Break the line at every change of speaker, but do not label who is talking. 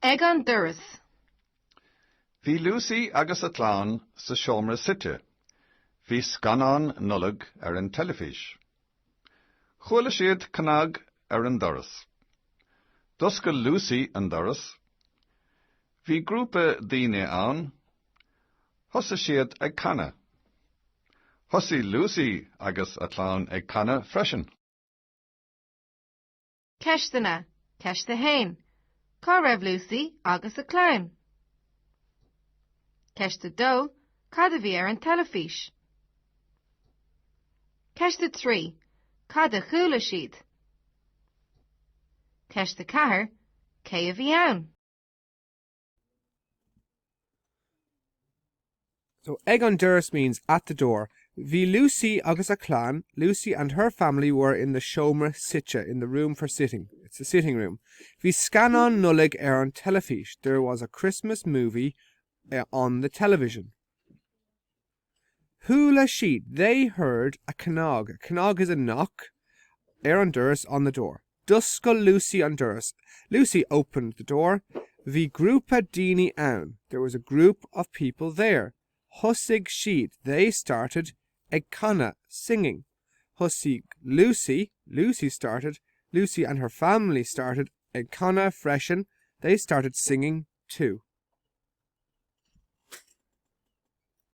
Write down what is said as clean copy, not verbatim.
Egan Doras.
Bhí Lucy agus a tlán sa seomra site. Bhí scanán nullag an telefís. Chuaille siad cnag an Doras. Dosca Lucy an Doras. Bhí grúpa daoine ann. Thosa siad ag canna. Thosaí Lucy agus a tlán ag canna freisin.
Ceistena, ceiste hain. Cá raibh Lucy agus a clown. Ceiste dó, cad a bhí an telefís. Ceiste trí, cad a chúla siad. Ceiste cathair, cé a bhí ann.
So Egan Doras means at the door. Bhí Lucy agus a clan. Lucy and her family were in the seomra sitja, in the room for sitting. It's the sitting room. Bhí scanán nullag an telefís. There was a Christmas movie on the television. Hula sheet, they heard a canog. A canog is a knock. An Doras on the door. Dusca Lucy an Doras. Lucy opened the door. Bhí grúpa daoine ann. There was a group of people there. Husig sheet, they started ag canna, singing. Husig Lucy started. Lucy and her family started ag canna freshen. They started singing too.